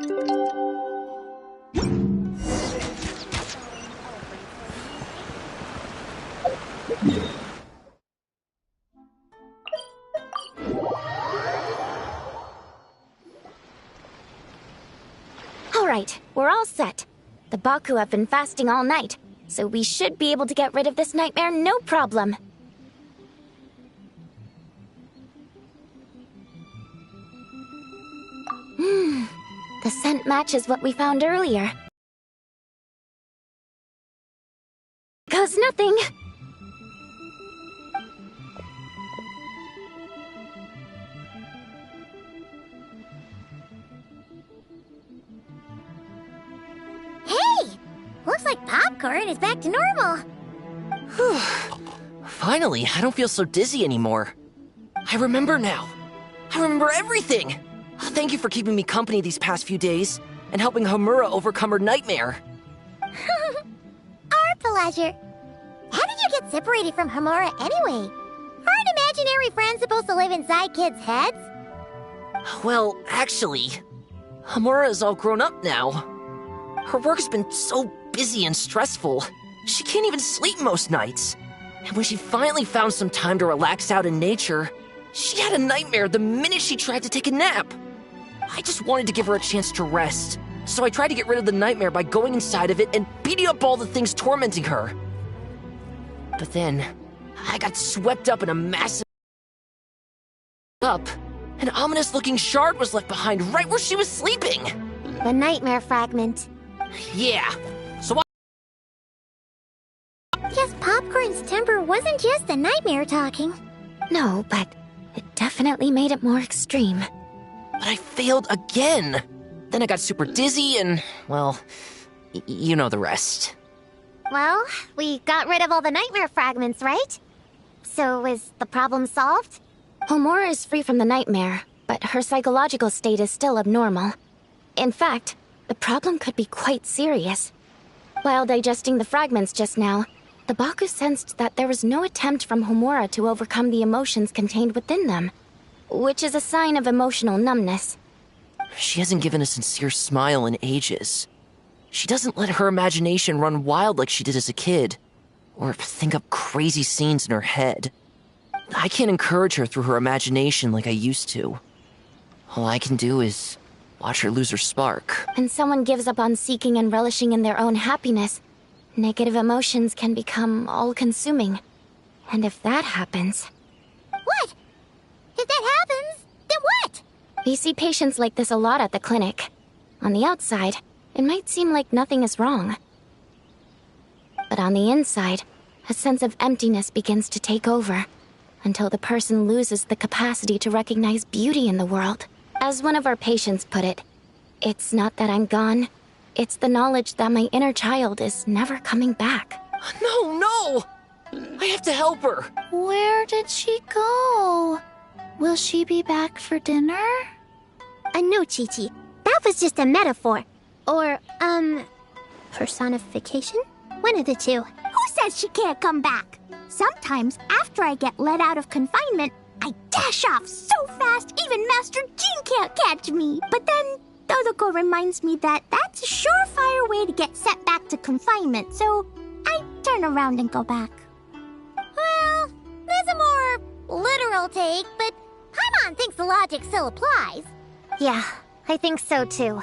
Alright, we're all set. The Baku have been fasting all night, so we should be able to get rid of this nightmare no problem. The scent matches what we found earlier. Goes nothing. Hey! Looks like popcorn is back to normal. Whew. Finally, I don't feel so dizzy anymore. I remember now. I remember everything! Thank you for keeping me company these past few days, and helping Homura overcome her nightmare. Our pleasure. How did you get separated from Homura anyway? Aren't imaginary friends supposed to live inside kids' heads? Well, actually, Homura is all grown up now. Her work's been so busy and stressful, she can't even sleep most nights. And when she finally found some time to relax out in nature, she had a nightmare the minute she tried to take a nap. I just wanted to give her a chance to rest, so I tried to get rid of the nightmare by going inside of it and beating up all the things tormenting her. But then, I got swept up in a massive an ominous-looking shard was left behind right where she was sleeping. The nightmare fragment. Yeah, so Guess Popcorn's temper wasn't just the nightmare talking. No, but it definitely made it more extreme. But I failed again. Then I got super dizzy and, well, you know the rest. Well, we got rid of all the nightmare fragments, right? So is the problem solved? Homura is free from the nightmare, but her psychological state is still abnormal. In fact, the problem could be quite serious. While digesting the fragments just now, the Baku sensed that there was no attempt from Homura to overcome the emotions contained within them, which is a sign of emotional numbness. She hasn't given a sincere smile in ages. She doesn't let her imagination run wild like she did as a kid, or think up crazy scenes in her head. I can't encourage her through her imagination like I used to. All I can do is watch her lose her spark. When someone gives up on seeking and relishing in their own happiness, negative emotions can become all-consuming. And if that happens... What? If that happens, then what? We see patients like this a lot at the clinic. On the outside, it might seem like nothing is wrong. But on the inside, a sense of emptiness begins to take over, until the person loses the capacity to recognize beauty in the world. As one of our patients put it, it's not that I'm gone, it's the knowledge that my inner child is never coming back. No! I have to help her! Where did she go? Will she be back for dinner? No, Chi-Chi. That was just a metaphor. Or, personification? One of the two. Who says she can't come back? Sometimes, after I get let out of confinement, I dash off so fast even Master Jean can't catch me. But then, Todoko reminds me that that's a surefire way to get sent back to confinement, so I turn around and go back. Well, there's a more literal take, but Paimon thinks the logic still applies. Yeah, I think so too.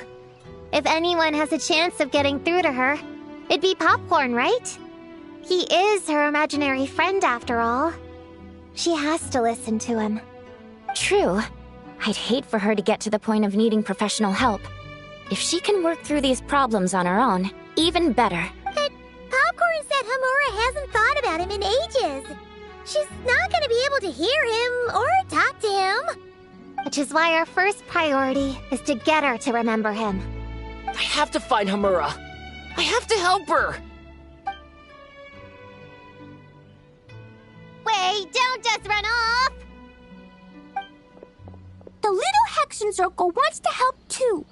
If anyone has a chance of getting through to her, it'd be Popcorn, right? He is her imaginary friend after all. She has to listen to him. True. I'd hate for her to get to the point of needing professional help. If she can work through these problems on her own, even better. But Popcorn said Homura hasn't thought about him in ages. She's not gonna be able to hear him or talk to him. Which is why our first priority is to get her to remember him. I have to find Homura. I have to help her! Wait, don't just run off! The little Hexen Circle wants to help too.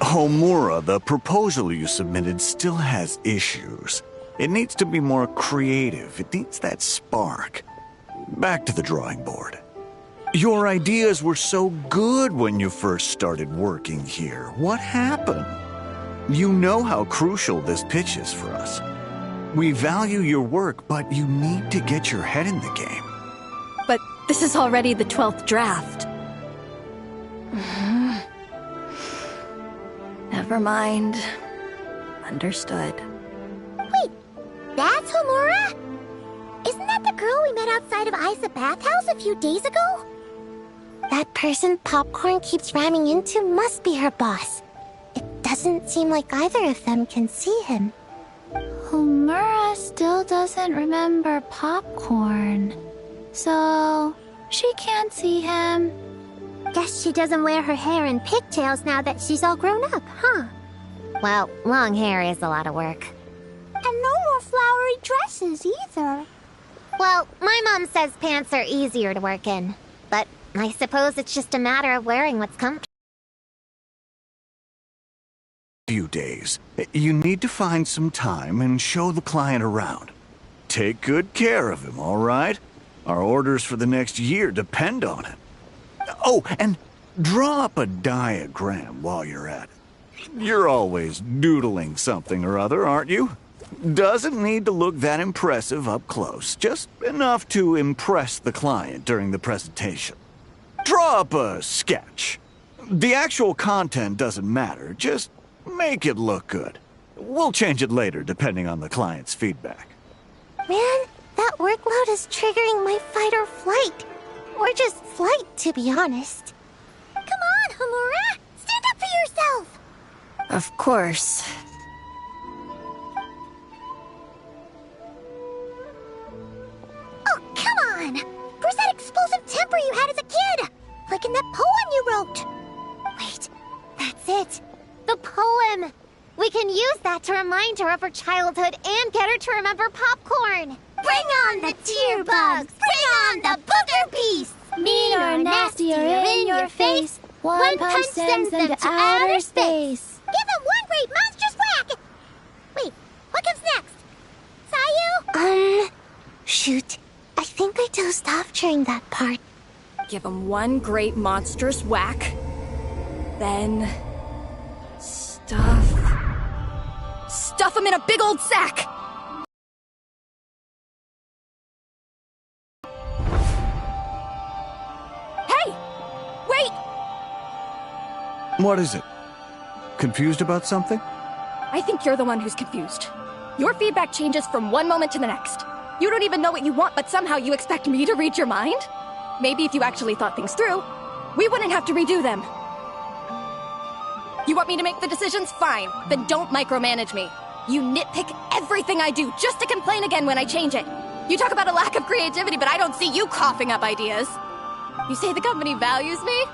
Homura, the proposal you submitted still has issues. It needs to be more creative. It needs that spark. Back to the drawing board. Your ideas were so good when you first started working here. What happened? You know how crucial this pitch is for us. We value your work, but you need to get your head in the game. But this is already the 12th draft. Never mind. Understood. Wait, that's Homura? Isn't that the girl we met outside of Isa Bathhouse a few days ago? That person Popcorn keeps ramming into must be her boss. It doesn't seem like either of them can see him. Homura still doesn't remember Popcorn. So, she can't see him. Guess she doesn't wear her hair in pigtails now that she's all grown up, huh? Well, long hair is a lot of work. And no more flowery dresses either. Well, my mom says pants are easier to work in. But I suppose it's just a matter of wearing what's comfortable. Few days. You need to find some time and show the client around. Take good care of him, all right? Our orders for the next year depend on it. Oh, and draw up a diagram while you're at it. You're always doodling something or other, aren't you? Doesn't need to look that impressive up close, just enough to impress the client during the presentation. Draw up a sketch. The actual content doesn't matter, just make it look good. We'll change it later depending on the client's feedback. Man, that workload is triggering my fight or flight. Or just flight, to be honest. Come on, Homura! Stand up for yourself! Of course. Oh, come on! Where's that explosive temper you had as a kid? Like in that poem you wrote. Wait, that's it. The poem! We can use that to remind her of her childhood and get her to remember Popcorn! Bring on the tear bugs! Bring on the booger beasts! Mean or nasty or in your face, one punch sends them to outer space. Give them one great monstrous whack! Wait, what comes next? Sayu? Shoot. I think I dozed off during that part. Give him one great monstrous whack. Then... Stuff him in a big old sack! Hey! Wait! What is it? Confused about something? I think you're the one who's confused. Your feedback changes from one moment to the next. You don't even know what you want, but somehow you expect me to read your mind? Maybe if you actually thought things through, we wouldn't have to redo them. You want me to make the decisions? Fine. Then don't micromanage me. You nitpick everything I do just to complain again when I change it. You talk about a lack of creativity, but I don't see you coughing up ideas. You say the company values me?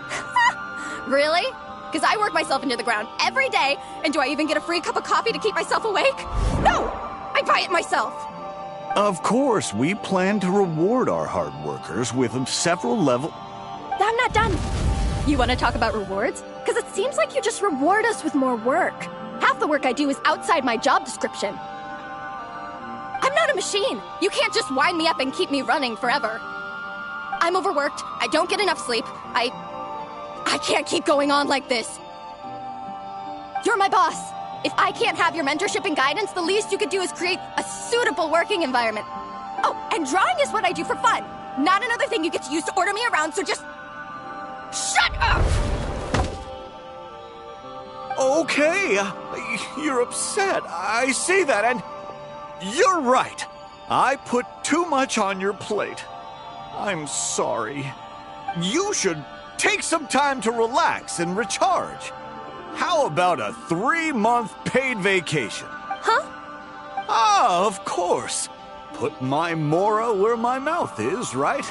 Really? Because I work myself into the ground every day, and do I even get a free cup of coffee to keep myself awake? No! I buy it myself! Of course, we plan to reward our hard workers with several levels. I'm not done. You want to talk about rewards? Because it seems like you just reward us with more work. Half the work I do is outside my job description. I'm not a machine. You can't just wind me up and keep me running forever. I'm overworked. I don't get enough sleep. I can't keep going on like this. You're my boss. If I can't have your mentorship and guidance, the least you could do is create a suitable working environment. Oh, and drawing is what I do for fun. Not another thing you get to use to order me around, so just... shut up! Okay, you're upset. I see that, and you're right. I put too much on your plate. I'm sorry. You should take some time to relax and recharge. How about a 3-month paid vacation? Huh? Ah, of course. Put my Mora where my mouth is, right?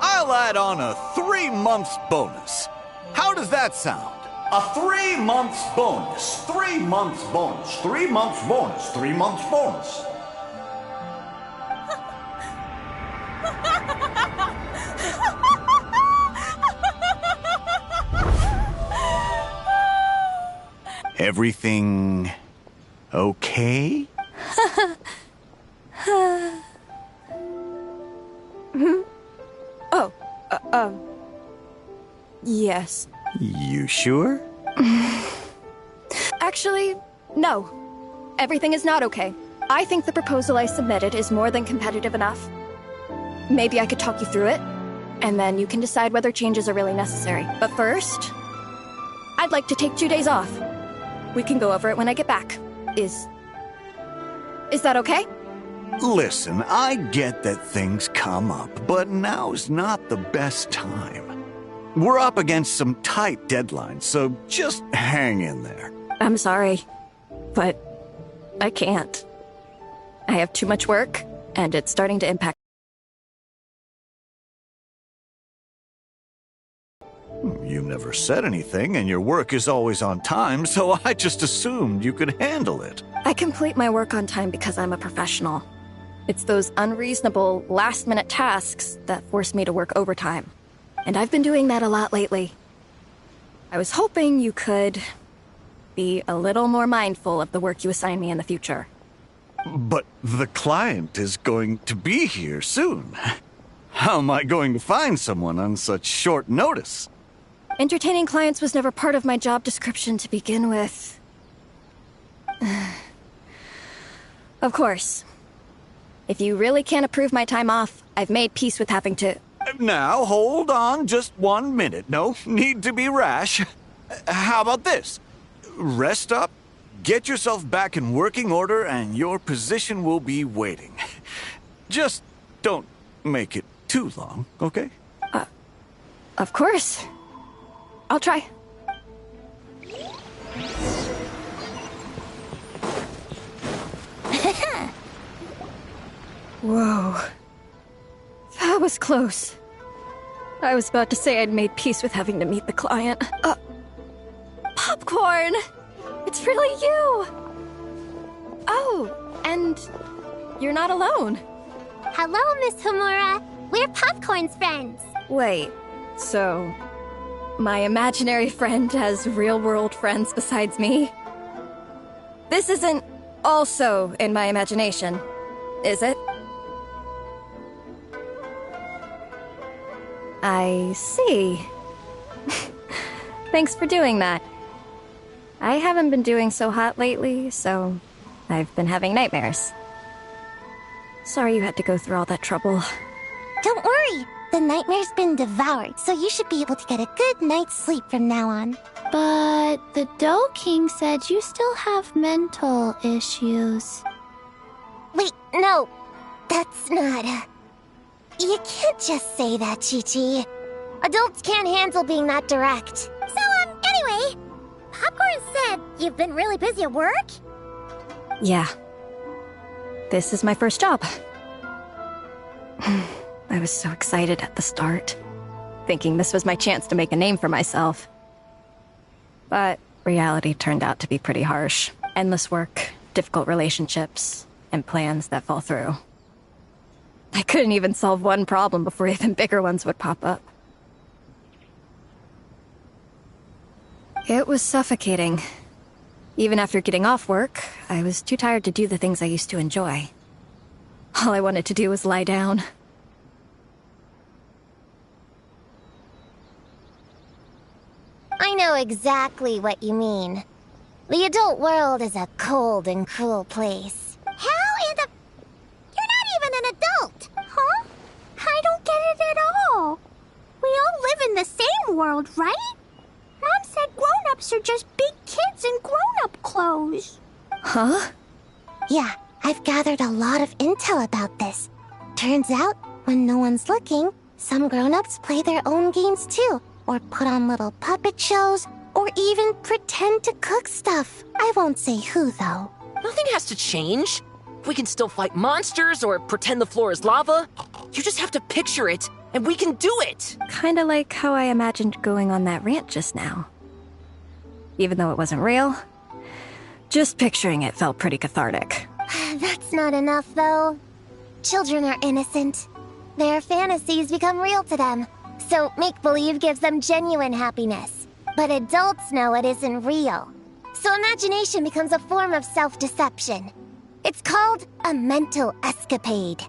I'll add on a 3 months bonus. How does that sound? A 3 months bonus. 3 months bonus. 3 months bonus. 3 months bonus. Everything okay? Oh, yes. You sure? Actually, no. Everything is not okay. I think the proposal I submitted is more than competitive enough. Maybe I could talk you through it, and then you can decide whether changes are really necessary. But first, I'd like to take 2 days off. We can go over it when I get back. Is that okay? Listen, I get that things come up, but now's not the best time. We're up against some tight deadlines, so just hang in there. I'm sorry, but I can't. I have too much work, and it's starting to impact. You never said anything, and your work is always on time, so I just assumed you could handle it. I complete my work on time because I'm a professional. It's those unreasonable, last-minute tasks that force me to work overtime. And I've been doing that a lot lately. I was hoping you could be a little more mindful of the work you assign me in the future. But the client is going to be here soon. How am I going to find someone on such short notice? Entertaining clients was never part of my job description to begin with. Of course. If you really can't approve my time off, I've made peace with having to... Now, hold on just 1 minute. No need to be rash. How about this? Rest up, get yourself back in working order, and your position will be waiting. Just don't make it too long, okay? Of course. I'll try. Whoa. That was close. I was about to say I'd made peace with having to meet the client. Popcorn! It's really you! Oh, and you're not alone. Hello, Miss Homura. We're Popcorn's friends. Wait, so my imaginary friend has real-world friends besides me? This isn't also in my imagination, is it? I see. Thanks for doing that. I haven't been doing so hot lately, so I've been having nightmares. Sorry you had to go through all that trouble. Don't worry. The nightmare's been devoured, so you should be able to get a good night's sleep from now on. But the Doe King said you still have mental issues. Wait, no. That's not... You can't just say that, Chi-Chi. Adults can't handle being that direct. So, anyway, Popcorn said you've been really busy at work? Yeah. This is my first job. I was so excited at the start, thinking this was my chance to make a name for myself. But reality turned out to be pretty harsh. Endless work, difficult relationships, and plans that fall through. I couldn't even solve one problem before even bigger ones would pop up. It was suffocating. Even after getting off work, I was too tired to do the things I used to enjoy. All I wanted to do was lie down. I know exactly what you mean. The adult world is a cold and cruel place. How in the... You're not even an adult! Huh? I don't get it at all. We all live in the same world, right? Mom said grown-ups are just big kids in grown-up clothes. Huh? Yeah, I've gathered a lot of intel about this. Turns out, when no one's looking, some grown-ups play their own games too, or put on little puppet shows, or even pretend to cook stuff. I won't say who, though. Nothing has to change. We can still fight monsters or pretend the floor is lava. You just have to picture it, and we can do it. Kinda like how I imagined going on that rant just now. Even though it wasn't real, just picturing it felt pretty cathartic. That's not enough, though. Children are innocent. Their fantasies become real to them, so make-believe gives them genuine happiness. But adults know it isn't real. So imagination becomes a form of self-deception. It's called a mental escapade.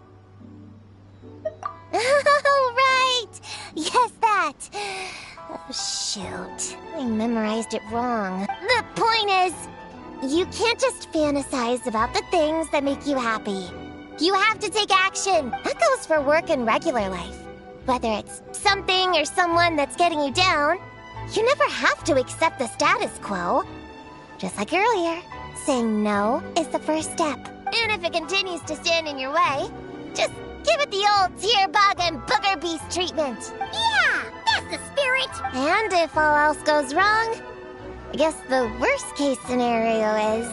Oh, right! Yes, that! Oh, shoot. I memorized it wrong. The point is, you can't just fantasize about the things that make you happy. You have to take action. That goes for work and regular life. Whether it's something or someone that's getting you down, you never have to accept the status quo. Just like earlier, saying no is the first step. And if it continues to stand in your way, just give it the old tear bug and booger beast treatment. Yeah, that's the spirit. And if all else goes wrong, I guess the worst case scenario is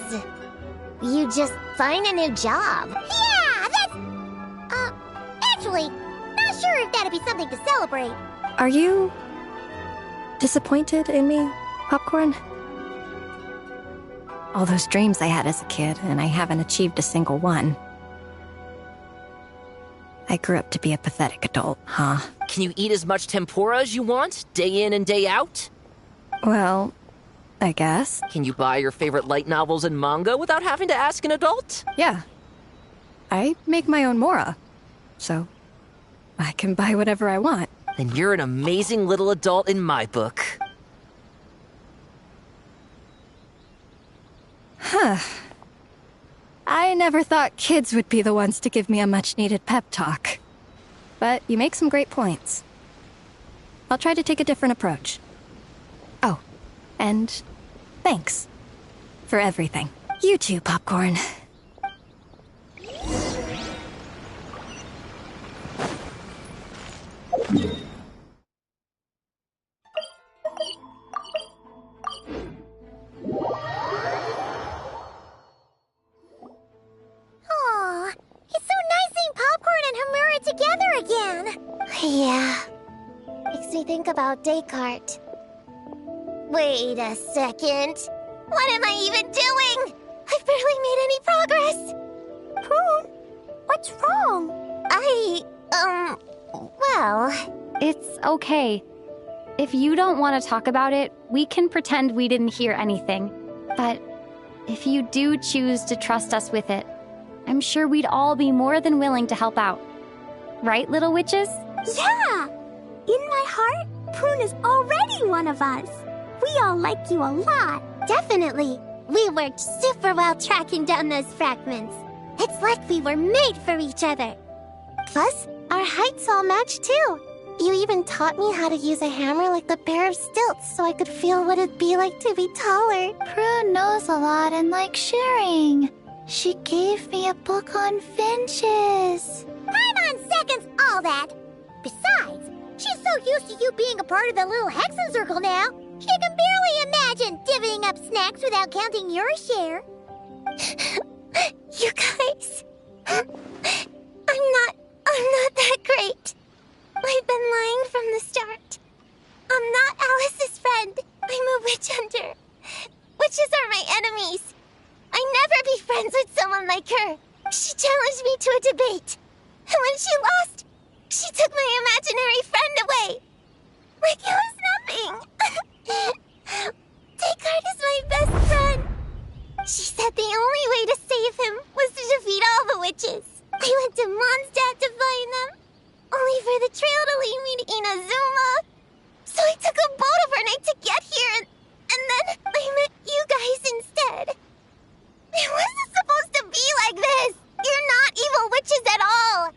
you just find a new job. Yeah, that's... actually, not sure if that'd be something to celebrate. Are you disappointed in me, Popcorn? All those dreams I had as a kid, and I haven't achieved a single one. I grew up to be a pathetic adult, huh? Can you eat as much tempura as you want, day in and day out? Well, I guess. Can you buy your favorite light novels and manga without having to ask an adult? Yeah. I make my own mora, so I can buy whatever I want. Then you're an amazing little adult in my book. Huh. I never thought kids would be the ones to give me a much-needed pep talk. But you make some great points. I'll try to take a different approach. Oh, and thanks for everything. You too, Popcorn. Aw, it's so nice seeing Popcorn and Hamura together again. Yeah. Makes me think about Descartes. Wait a second. What am I even doing? I've barely made any progress. Prune, what's wrong? Well... It's okay. If you don't want to talk about it, we can pretend we didn't hear anything. But if you do choose to trust us with it, I'm sure we'd all be more than willing to help out. Right, little witches? Yeah! In my heart, Prune is already one of us. We all like you a lot. Definitely. We worked super well tracking down those fragments. It's like we were made for each other. Plus, our heights all match too. You even taught me how to use a hammer like the Bear of Stilts so I could feel what it'd be like to be taller. Prune knows a lot and likes sharing. She gave me a book on finches. Paimon seconds all that. Besides, she's so used to you being a part of the little Hexen Circle now, she can barely imagine divvying up snacks without counting your share. You guys... I'm not that great. I've been lying from the start. I'm not Alice's friend. I'm a witch hunter. Witches are my enemies. I never be friends with someone like her. She challenged me to a debate. And when she lost, she took my imaginary friend away. Like it was nothing. Descartes is my best friend. She said the only way to save him was to defeat all the witches. I went to Mondstadt to find them, only for the trail to lead me to Inazuma. So I took a boat overnight to get here, and then I met you guys instead. It wasn't supposed to be like this. You're not evil witches at all.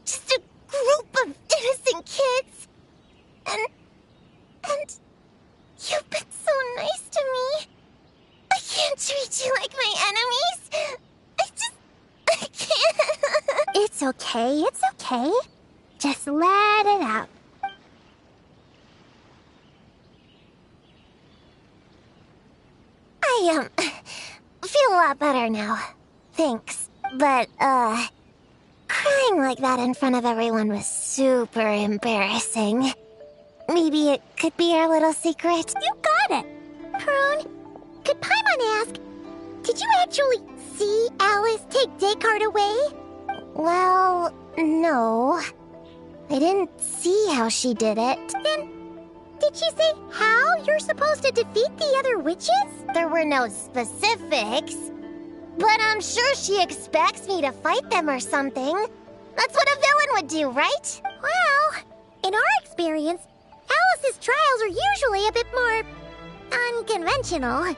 Just a group of innocent kids. And you've been so nice to me. I can't treat you like my enemies. I can't. It's okay. Just let it out. I, feel a lot better now. Thanks. But, crying like that in front of everyone was super embarrassing. Maybe it could be our little secret. You got it. Prune, could Paimon ask, did you actually see Alice take Descartes away? Well, no. I didn't see how she did it. Then Did she say how you're supposed to defeat the other witches? There were no specifics. But I'm sure she expects me to fight them or something. That's what a villain would do, right? Well, in our experience, Alice's trials are usually a bit more unconventional.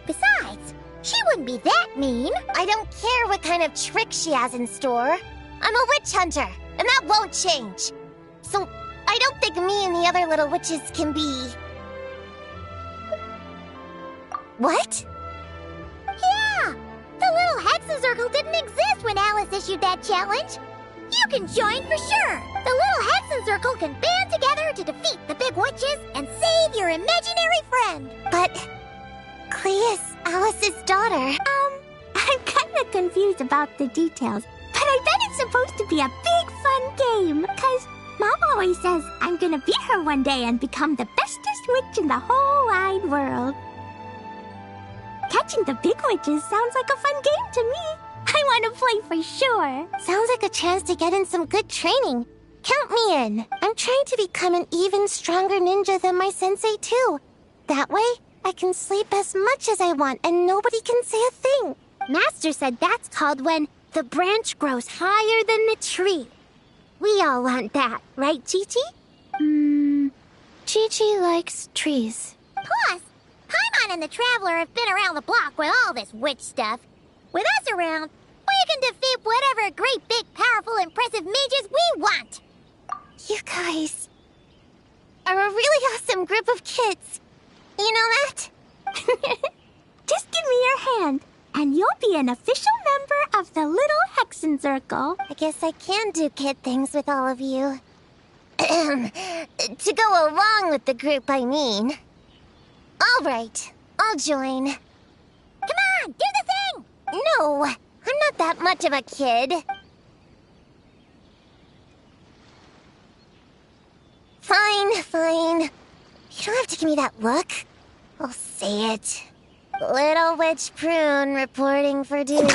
Besides, she wouldn't be that mean. I don't care what kind of trick she has in store. I'm a witch hunter, and that won't change. So, I don't think me and the other little witches can be... What? Yeah! The little Hexen Circle didn't exist when Alice issued that challenge. You can join for sure. The little Hexen Circle can band together to defeat the big witches and save your imaginary friend. But... Clea's Alice's daughter. I'm kinda confused about the details, but I bet it's supposed to be a big fun game, 'cause Mom always says I'm gonna beat her one day and become the bestest witch in the whole wide world. Catching the big witches sounds like a fun game to me. I want to play for sure. Sounds like a chance to get in some good training. Count me in. I'm trying to become an even stronger ninja than my sensei, too. That way, I can sleep as much as I want and nobody can say a thing. Master said that's called when the branch grows higher than the tree. We all want that, right, Chi-Chi? Chi-Chi likes trees. Plus, Paimon and the Traveler have been around the block with all this witch stuff. With us around, we can defeat whatever great, big, powerful, impressive mages we want. You guys are a really awesome group of kids. You know that? Just give me your hand, and you'll be an official member of the Little Hexen Circle. I guess I can do kid things with all of you. To go along with the group, I mean. All right, I'll join. Come on, do the thing! No, I'm not that much of a kid. Fine. You don't have to give me that look. I'll say it. Little Witch Prune reporting for duty.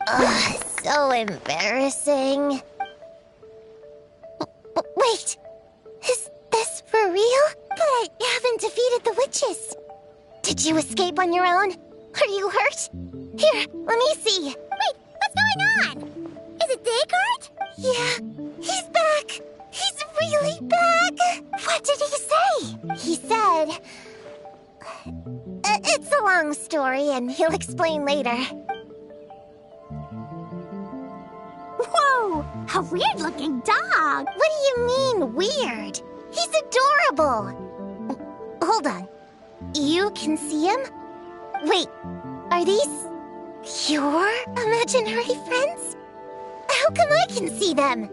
Ugh, so embarrassing. Wait, is this for real? But I haven't defeated the witches. Did you escape on your own? Are you hurt? Here, let me see. Wait, what's going on? Is it Descartes? Yeah, he's back. He's really back. What did he say? He said... it's a long story, and he'll explain later. Whoa, a weird-looking dog. What do you mean, weird? He's adorable. Hold on. You can see him? Wait, are these your imaginary friends? How come I can see them?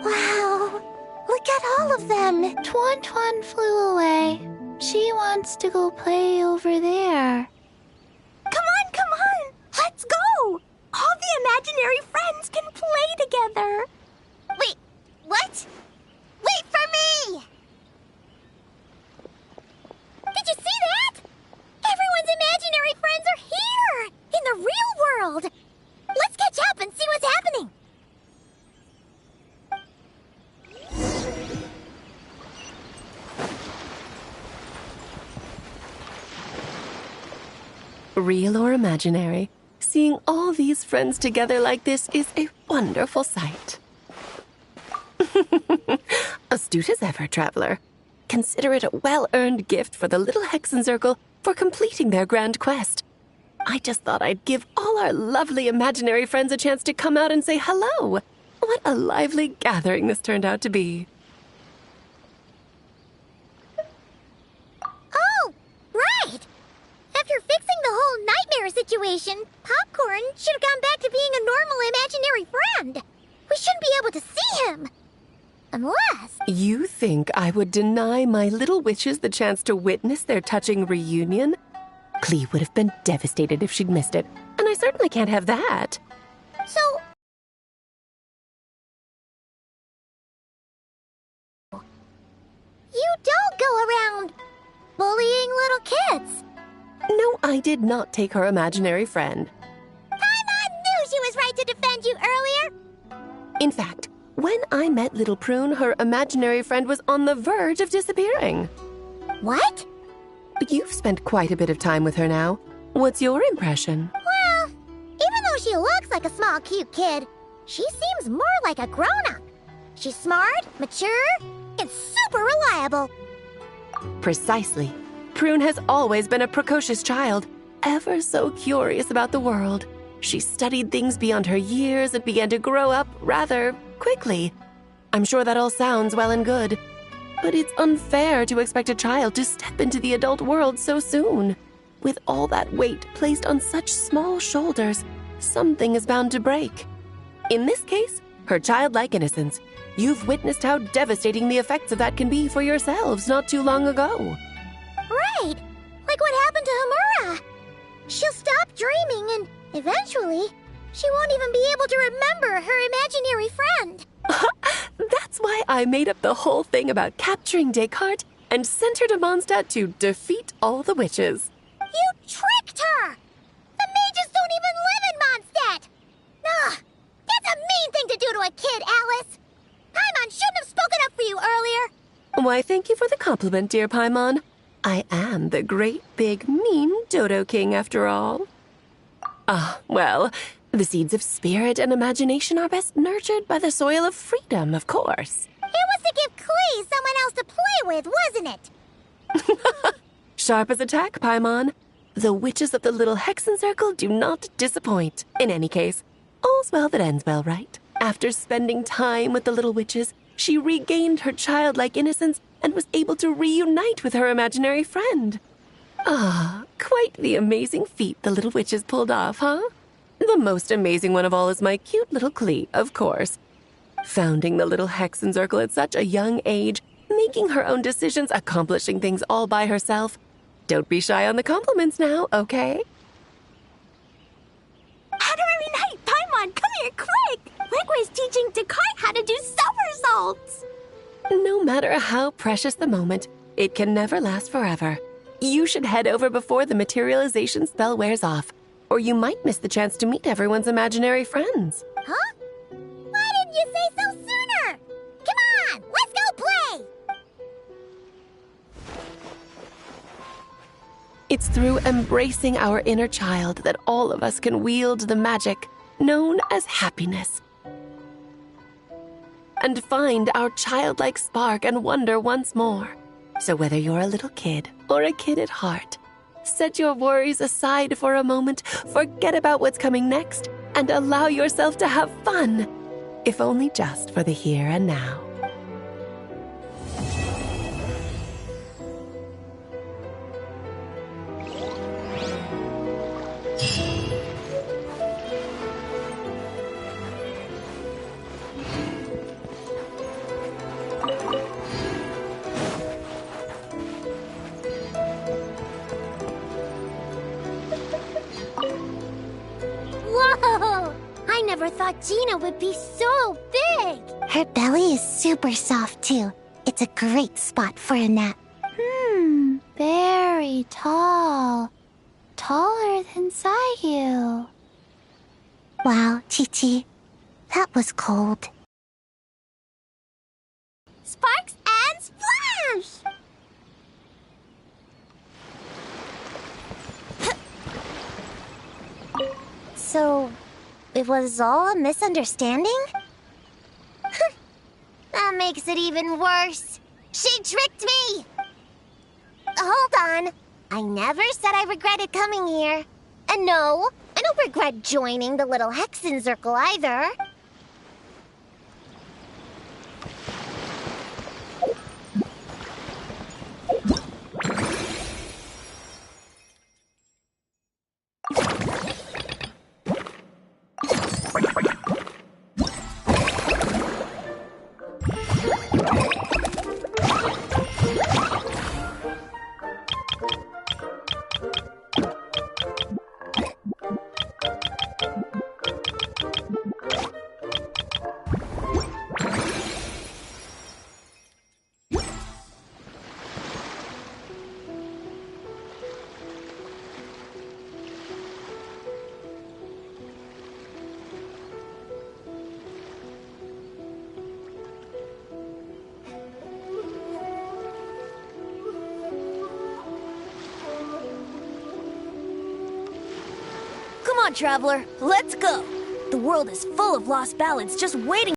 Wow, look at all of them. Tuan flew away. She wants to go play over there. Come on, let's go. All the imaginary friends can play together. Wait, what? Wait for me! Did you see that? Everyone's imaginary friends are here, in the real world. Let's catch up and see what's happening. Real or imaginary, seeing all these friends together like this is a wonderful sight. Astute as ever, Traveler. Consider it a well-earned gift for the Little Hexen Circle for completing their grand quest. I just thought I'd give all our lovely imaginary friends a chance to come out and say hello. What a lively gathering this turned out to be. Oh, right. After fixing the whole nightmare situation, Popcorn should have gone back to being a normal imaginary friend. We shouldn't be able to see him. Unless... You think I would deny my little witches the chance to witness their touching reunion? Clee would have been devastated if she'd missed it, and I certainly can't have that. So... You don't go around bullying little kids. No, I did not take her imaginary friend. Paimon knew she was right to defend you earlier. In fact, when I met little Prune, her imaginary friend was on the verge of disappearing. What? You've spent quite a bit of time with her now. What's your impression? Well, even though she looks like a small, cute kid, she seems more like a grown-up. She's smart, mature, and super reliable. Precisely. Prune has always been a precocious child, ever so curious about the world. She studied things beyond her years and began to grow up rather quickly. I'm sure that all sounds well and good, but it's unfair to expect a child to step into the adult world so soon. With all that weight placed on such small shoulders, something is bound to break. In this case, her childlike innocence. You've witnessed how devastating the effects of that can be for yourselves not too long ago. Right, like what happened to Hamura. She'll stop dreaming and eventually, she won't even be able to remember her imaginary friend. That's why I made up the whole thing about capturing Descartes and sent her to Mondstadt to defeat all the witches. You tricked her! The mages don't even live in Mondstadt! Ugh, that's a mean thing to do to a kid, Alice! Paimon shouldn't have spoken up for you earlier! Why, thank you for the compliment, dear Paimon. I am the great, big, mean Dodo King, after all. Well, the seeds of spirit and imagination are best nurtured by the soil of freedom, of course. It was to give Klee someone else to play with, wasn't it? Sharp as a tack, Paimon. The witches of the Little Hexen Circle do not disappoint. In any case, all's well that ends well, right? After spending time with the little witches, she regained her childlike innocence and was able to reunite with her imaginary friend. Quite the amazing feat the little witches pulled off, huh? The most amazing one of all is my cute little Klee, of course. Founding the Little Hexen Circle at such a young age, making her own decisions, accomplishing things all by herself. Don't be shy on the compliments now, okay? Honorary Knight, Paimon, come here quick! Liquid's teaching Descartes how to do somersaults! No matter how precious the moment, it can never last forever. You should head over before the materialization spell wears off, or you might miss the chance to meet everyone's imaginary friends. Huh? Why didn't you say so sooner? Come on, let's go play! It's through embracing our inner child that all of us can wield the magic known as happiness. And find our childlike spark and wonder once more. So whether you're a little kid or a kid at heart, set your worries aside for a moment, forget about what's coming next, and allow yourself to have fun, if only just for the here and now. Whoa! I never thought Gina would be so big! Her belly is super soft, too. It's a great spot for a nap. Very tall. Taller than Sayu. Wow, Chi-Chi, that was cold. Sparks and splash! So, it was all a misunderstanding? That makes it even worse. She tricked me! Hold on. I never said I regretted coming here. And no, I don't regret joining the Little Hexen Circle either. on, Traveler. Let's go. The world is full of lost ballads just waiting